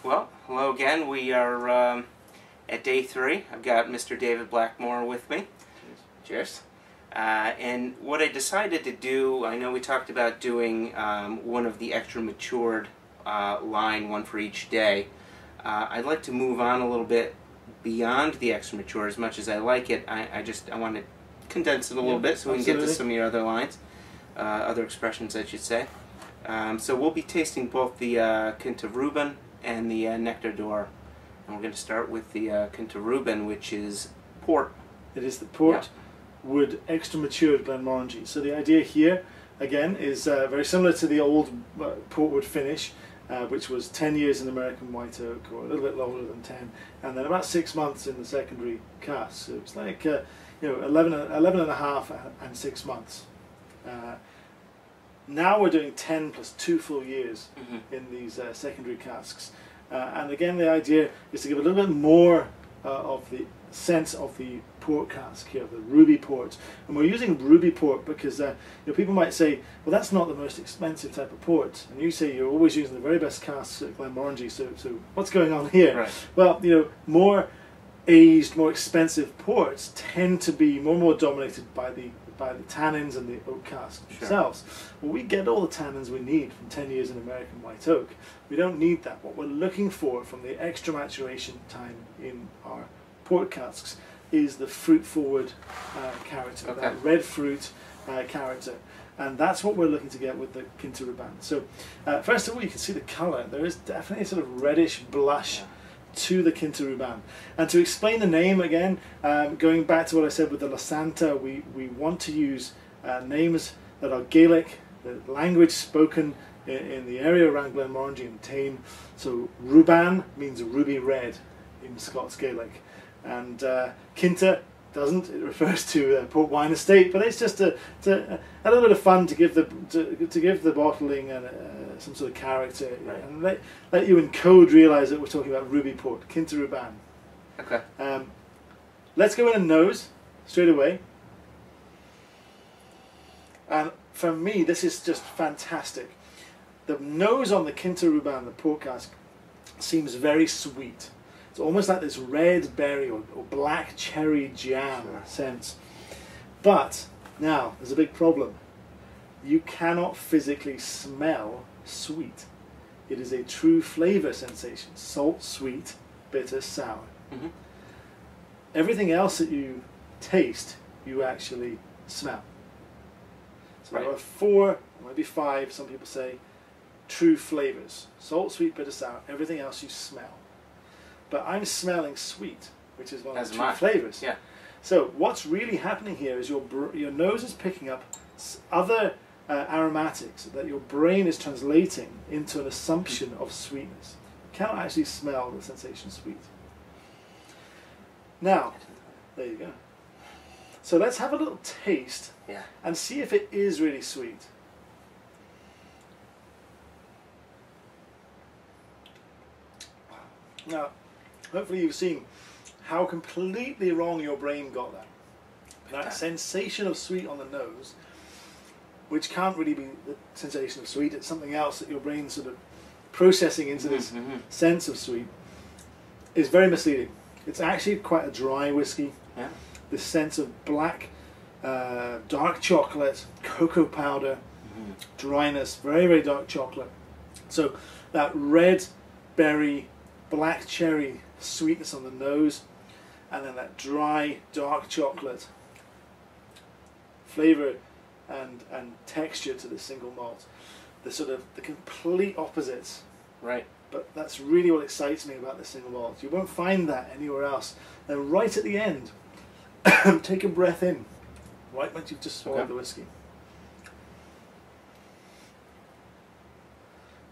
Well, hello again. We are at day 3. I've got Mr. David Blackmore with me. Cheers. And what I decided to do, I know we talked about doing one of the extra matured line, one for each day. I'd like to move on a little bit beyond the extra mature. As much as I like it, I want to condense it a little bit so we can get to some of your other lines, other expressions I should say. So we'll be tasting both the Quinta Ruban and the Nectar d'Or. And we're going to start with the Quinta Ruban, which is port. It is the port wood extra matured Glenmorangie. So the idea here, again, is very similar to the old portwood finish, which was 10 years in American white oak, or a little bit longer than 10, and then about 6 months in the secondary cask. So it's like 11 and a half and 6 months. Now we're doing 10 plus 2 full years in these secondary casks. And again, the idea is to give a little bit more of the sense of the port cask here, the ruby port. And we're using ruby port because people might say, well, that's not the most expensive type of port. And you say you're always using the very best casks at Glenmorangie, so what's going on here? Right. Well, more aged, more expensive ports tend to be more dominated by the tannins and the oak casks themselves. Well, we get all the tannins we need from 10 years in American white oak. We don't need that. What we're looking for from the extra maturation time in our port casks is the fruit forward character, that red fruit character. And that's what we're looking to get with the Quinta Ruban. So first of all, you can see the colour. There is definitely a sort of reddish blush to the Quinta Ruban. And to explain the name again, going back to what I said with the La Santa, we want to use names that are Gaelic, the language spoken in the area around Glenmorangie and Tain. So Ruban means ruby red in Scots Gaelic, and Quinta doesn't. It refers to port wine estate, but it's just a little bit of fun to give the bottling and some sort of character, and let you in code realize that we're talking about ruby port, Quinta Ruban. Okay. Let's go in and nose straight away. And for me, this is just fantastic. The nose on the Quinta Ruban, the port cask, seems very sweet. It's almost like this red berry or black cherry jam sense. But now there's a big problem. You cannot physically smell sweet. It is a true flavor sensation: salt, sweet, bitter, sour. Everything else that you taste, you actually smell. So there are 4, maybe 5, some people say, true flavors: salt, sweet, bitter, sour. Everything else you smell. But I'm smelling sweet, which is one of the true flavors. Yeah. So what's really happening here is your nose is picking up other aromatics that your brain is translating into an assumption of sweetness. You cannot actually smell the sensation sweet. Now, there you go. So let's have a little taste and see if it is really sweet. Now, hopefully you've seen how completely wrong your brain got that. That sensation of sweet on the nose, which can't really be the sensation of sweet, it's something else that your brain's sort of processing into this sense of sweet, is very misleading. It's actually quite a dry whiskey. Yeah. This sense of black, dark chocolate, cocoa powder, dryness, very, very dark chocolate. So that red berry, black cherry sweetness on the nose, and then that dry, dark chocolate flavor and texture to the single malt. The complete opposites. Right. But that's really what excites me about the single malt. You won't find that anywhere else. And right at the end, take a breath in, right once you've just swallowed the whiskey.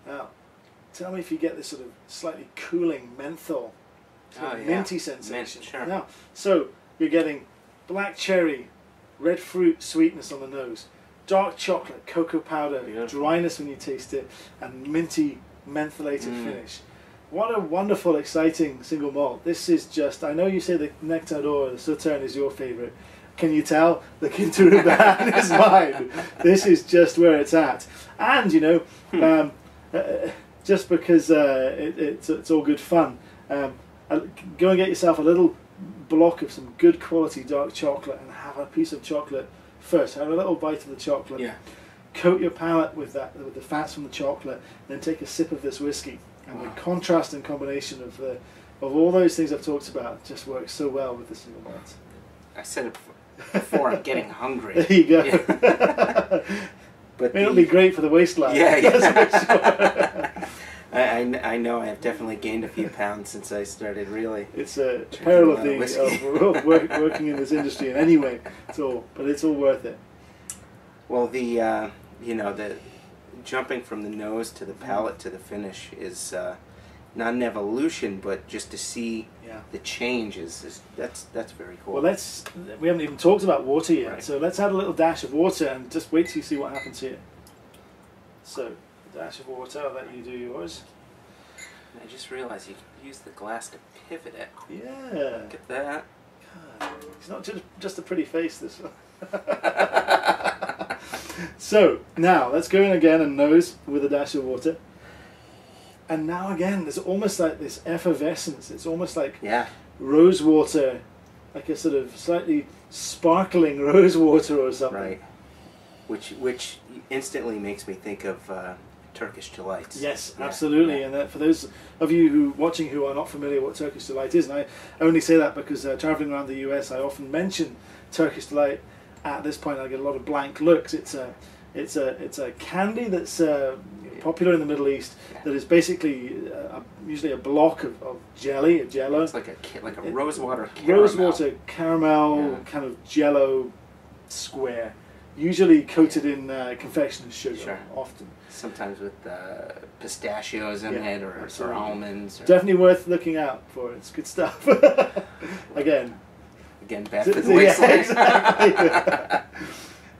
Now, tell me if you get this sort of slightly cooling menthol, minty sensation. Mint, Now, so you're getting black cherry, red fruit sweetness on the nose, dark chocolate, cocoa powder, dryness when you taste it, and minty, mentholated finish. What a wonderful, exciting single malt. This is just, I know you say the Nectar d'Or, the Sauterne is your favourite. Can you tell? The Quinta Ruban is mine. This is just where it's at. And, just because it's all good fun. Go and get yourself a little block of some good quality dark chocolate and have a piece of chocolate first. Have a little bite of the chocolate. Yeah. Coat your palate with the fats from the chocolate, then take a sip of this whiskey. And the contrast and combination of all those things I've talked about just works so well with the single malt. I said it before. I'm getting hungry. There you go. Yeah. But it'll be great for the waistline. Yeah. I know I've definitely gained a few pounds since I started really. It's a peril of working in this industry in any way. But it's all worth it. Well, the jumping from the nose to the palate to the finish is not an evolution, but just to see the change that's very cool. Well, we haven't even talked about water yet, right. So let's add a little dash of water and just wait till you see what happens here. So, a dash of water, I'll let you do yours. I just realized you can use the glass to pivot it. Yeah. Look at that. God, it's not just a pretty face, this one. So, now, let's go in again and nose with a dash of water. And now again, there's almost like this effervescence. It's almost like rose water, like a sort of slightly sparkling rose water or something. Right. Which instantly makes me think of Turkish delights. Yes, absolutely. Yeah. And for those of you watching who are not familiar what Turkish delight is, and I only say that because traveling around the US, I often mention Turkish delight. At this point, I get a lot of blank looks. It's a candy that's popular in the Middle East. That is basically usually a block of jelly, a jello. It's like a rosewater caramel. Rosewater caramel kind of jello square, usually coated in confectioner's sugar. Often. Sometimes with pistachios in it or almonds. Definitely worth looking out for. It's good stuff. Again, bad for the waistline. Exactly.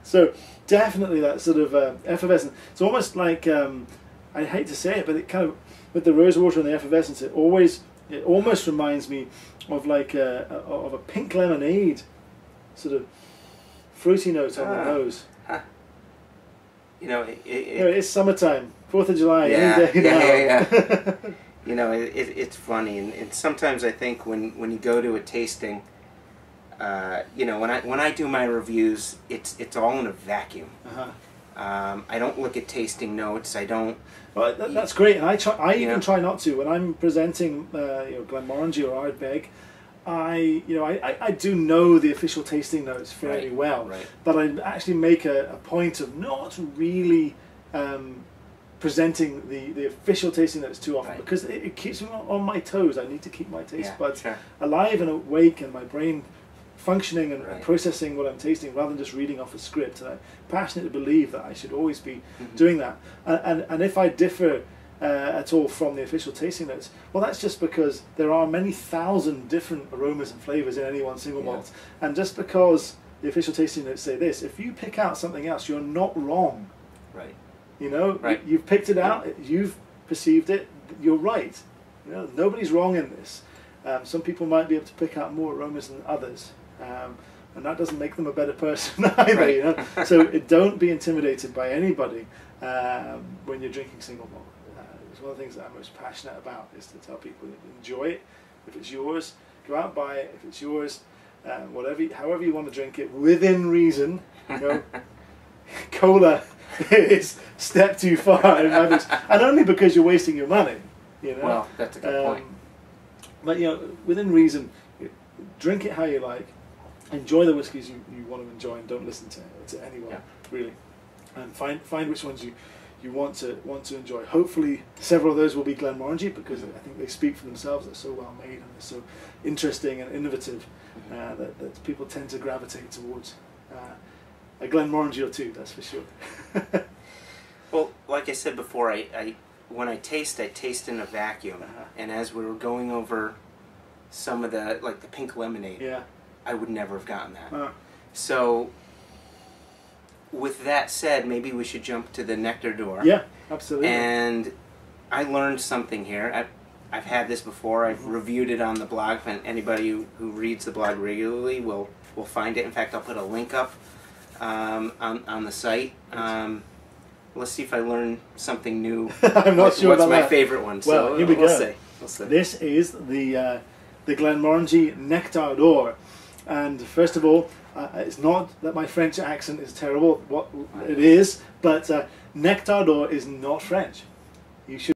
So definitely that sort of effervescence. It's almost like I hate to say it, but it kind of with the rose water and the effervescence, it almost reminds me of like of a pink lemonade, sort of fruity note on the nose. It's summertime, 4th of July, any day now. It's funny, and sometimes I think when you go to a tasting, when I do my reviews, it's all in a vacuum. I don't look at tasting notes. I don't. Well, that's great, and I even try not to when I'm presenting, Glenmorangie or Ardbeg. I do know the official tasting notes fairly well, but I actually make a point of not really presenting the official tasting notes too often because it keeps me on my toes. I need to keep my taste buds alive and awake and my brain functioning and processing what I'm tasting rather than just reading off a script. And I passionately believe that I should always be doing that. And if I differ at all from the official tasting notes, well, that's just because there are many thousand different aromas and flavours in any one single malt. And just because the official tasting notes say this, if you pick out something else, you're not wrong. Right. You've picked it out, you've perceived it, you're right. Nobody's wrong in this. Some people might be able to pick out more aromas than others. And that doesn't make them a better person either, So don't be intimidated by anybody when you're drinking single malt. It's one of the things that I'm most passionate about is to tell people enjoy it. If it's yours, go out and buy it. If it's yours, however you want to drink it, within reason. Cola is step too far in my books, and only because you're wasting your money. Well, that's a good point. But within reason, drink it how you like. Enjoy the whiskies you want to enjoy, and don't listen to anyone really. And find which ones you want to enjoy. Hopefully, several of those will be Glenmorangie because I think they speak for themselves. They're so well made and they're so interesting and innovative that people tend to gravitate towards a Glenmorangie or two. That's for sure. Well, like I said before, when I taste in a vacuum, and as we were going over some of the pink lemonade, I would never have gotten that. So, with that said, maybe we should jump to the Nectar door. Yeah, absolutely. And I learned something here. I've had this before. I've reviewed it on the blog. And anybody who reads the blog regularly will find it. In fact, I'll put a link up on the site. Let's see if I learn something new. I'm not sure what's about my that. favorite one. Well, So here we we'll go. see. We'll see. This is the Glenmorangie Nectar d'Or. And first of all, it's not that my French accent is terrible. What it is, but Nectar d'Or is not French. You should.